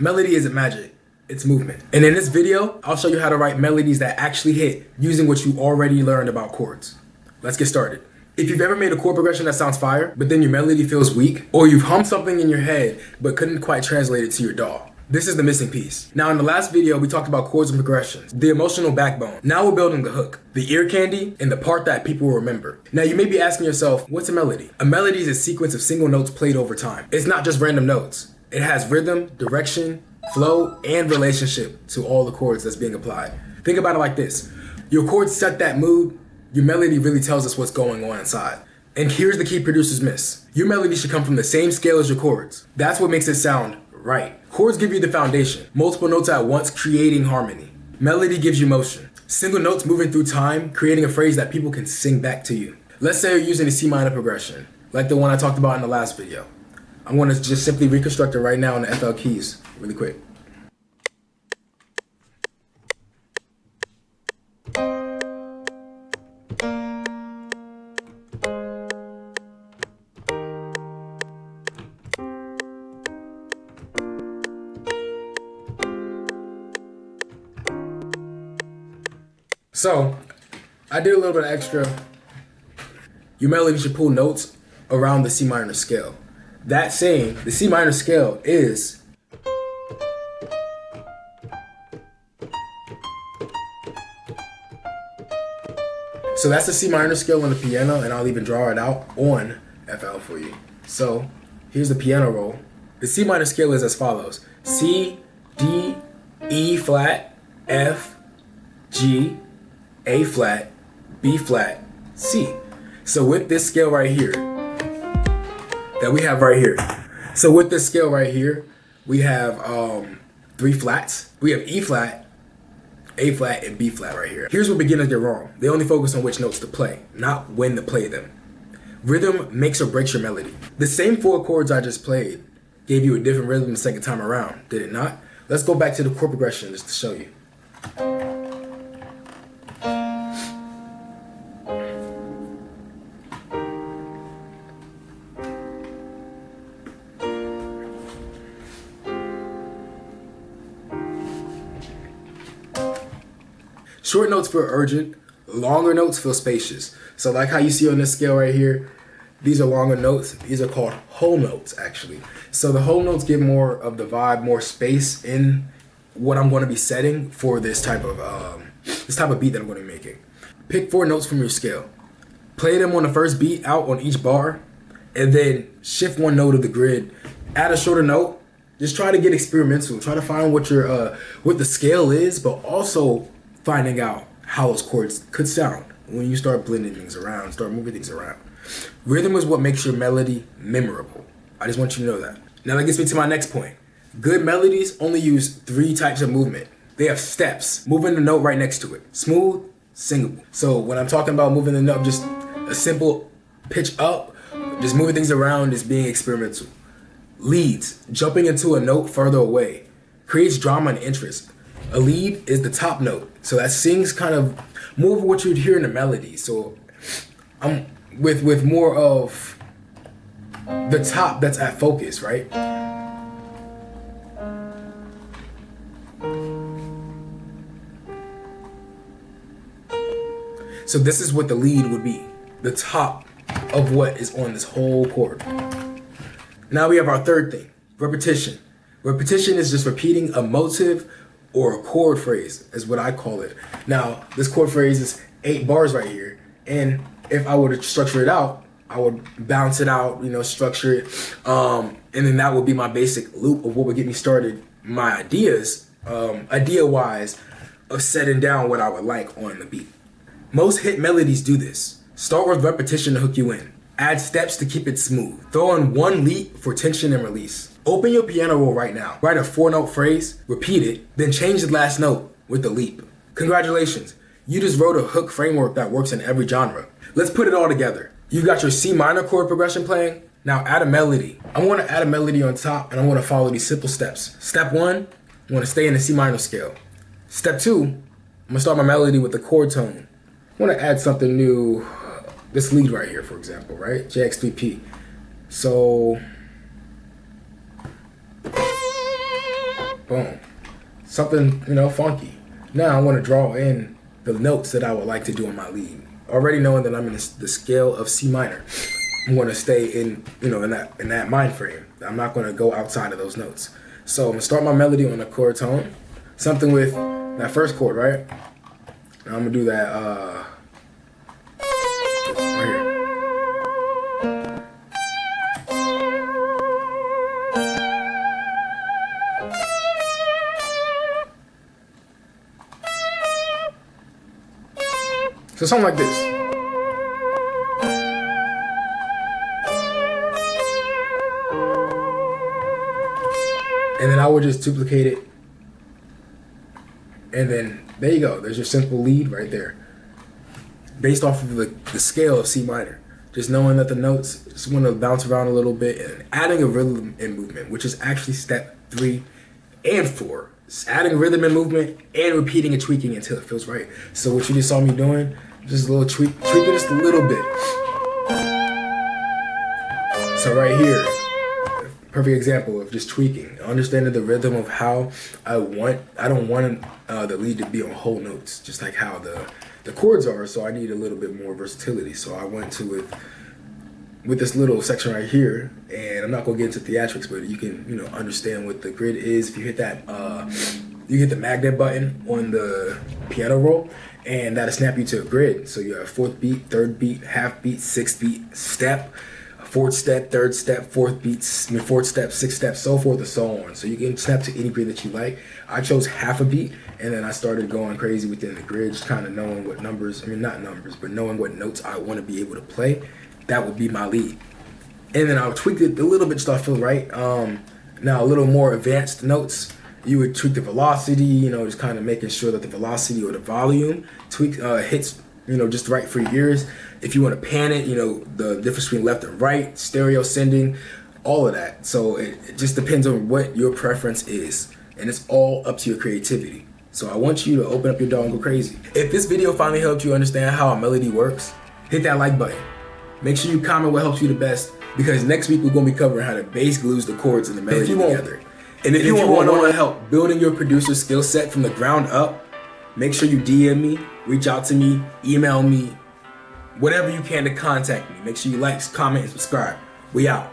Melody isn't magic, it's movement. And in this video, I'll show you how to write melodies that actually hit using what you already learned about chords. Let's get started. If you've ever made a chord progression that sounds fire, but then your melody feels weak, or you've hummed something in your head but couldn't quite translate it to your DAW, this is the missing piece. Now in the last video, we talked about chords and progressions, the emotional backbone. Now we're building the hook, the ear candy, and the part that people will remember. Now you may be asking yourself, what's a melody? A melody is a sequence of single notes played over time. It's not just random notes. It has rhythm, direction, flow, and relationship to all the chords that's being applied. Think about it like this. Your chords set that mood, your melody really tells us what's going on inside. And here's the key producers miss. Your melody should come from the same scale as your chords. That's what makes it sound right. Chords give you the foundation, multiple notes at once creating harmony. Melody gives you motion. Single notes moving through time, creating a phrase that people can sing back to you. Let's say you're using a C minor progression, like the one I talked about in the last video. I'm going to just simply reconstruct it right now on the FL keys, really quick. So, I did a little bit of extra. Your melody should pull notes around the C minor scale. That saying, the C minor scale is so that's the C minor scale on the piano, and I'll even draw it out on FL for you. So here's the piano roll. The C minor scale is as follows: C, D, E flat, F, G, A flat, B flat, C. So with this scale right here, that we have right here. So with this scale right here, we have 3 flats. We have E flat, A flat, and B flat right here. Here's what beginners get wrong. They only focus on which notes to play, not when to play them. Rhythm makes or breaks your melody. The same 4 chords I just played gave you a different rhythm the second time around, did it not? Let's go back to the chord progression just to show you. Short notes feel urgent, longer notes feel spacious. So like how you see on this scale right here, these are longer notes. These are called whole notes actually. So the whole notes give more of the vibe, more space in what I'm going to be setting for this type of beat that I'm going to be making. Pick 4 notes from your scale. Play them on the first beat out on each bar, and then shift 1 note of the grid. Add a shorter note. Just try to get experimental. Try to find what the scale is, but also finding out how those chords could sound when you start blending things around, start moving things around. Rhythm is what makes your melody memorable. I just want you to know that. Now that gets me to my next point. Good melodies only use 3 types of movement. They have steps, moving the note right next to it. Smooth, singable. So when I'm talking about moving the note, just a simple pitch up, just moving things around is being experimental. Leads, jumping into a note further away, creates drama and interest. A lead is the top note, so that sings kind of more of what you'd hear in the melody. So I'm with more of the top that's at focus, right? So this is what the lead would be, the top of what is on this whole chord. Now we have our third thing, repetition. Repetition is just repeating a motive or a chord phrase is what I call it. Now, this chord phrase is 8 bars right here. And if I were to structure it out, I would bounce it out, structure it. And then that would be my basic loop of what would get me started, my ideas, idea-wise, of setting down what I would like on the beat. Most hit melodies do this. Start with repetition to hook you in. Add steps to keep it smooth. Throw in 1 leap for tension and release. Open your piano roll right now. Write a 4-note phrase, repeat it, then change the last note with the leap. Congratulations, you just wrote a hook framework that works in every genre. Let's put it all together. You've got your C minor chord progression playing. Now add a melody. I want to add a melody on top, and I want to follow these simple steps. Step 1, I want to stay in the C minor scale. Step 2, I'm going to start my melody with the chord tone. I want to add something new. This lead right here, for example, right? JX3P. So Boom. Something, you know, funky. Now I want to draw in the notes that I would like to do in my lead. Already knowing that I'm in the scale of C minor, I'm going to stay in, you know, in that mind frame. I'm not going to go outside of those notes. So I'm going to start my melody on a chord tone. Something with that first chord, right? And I'm going to do that right here. So something like this. And then I would just duplicate it. And then there you go. There's your simple lead right there. Based off of the scale of C minor. Just knowing that the notes just want to bounce around a little bit and adding a rhythm and movement, which is actually step 3 and 4. It's adding rhythm and movement and repeating and tweaking until it feels right. So what you just saw me doing, just a little tweaking just a little bit. So right here, perfect example of just tweaking, understanding the rhythm of how I don't want the lead to be on whole notes, just like how the chords are. So I need a little bit more versatility. So I went to it with this little section right here, and I'm not gonna get into theatrics, but you can, you know, understand what the grid is. If you hit that, you hit the magnet button on the piano roll, and that'll snap you to a grid. So you have 4th beat, 3rd beat, half beat, 6th beat, step, 4th step, 3rd step, 4th beats, 4th step, 6th step, so forth and so on. So you can snap to any grid that you like. I chose half a beat, and then I started going crazy within the grid, just kind of knowing what numbers, I mean not numbers, but knowing what notes I want to be able to play. That would be my lead. And then I'll tweak it a little bit so I feel right. Now a little more advanced notes, you would tweak the velocity, you know, just kind of making sure that the velocity or the volume hits, you know, just right for your ears. If you want to pan it, you know, the difference between left and right, stereo sending, all of that. So it just depends on what your preference is. And it's all up to your creativity. So I want you to open up your DAW and go crazy. If this video finally helped you understand how a melody works, hit that like button. Make sure you comment what helps you the best, because next week we're going to be covering how the bass glues the chords and the melody together. And if you want help building your producer skill set from the ground up, make sure you DM me, reach out to me, email me, whatever you can to contact me. Make sure you like, comment, and subscribe. We out.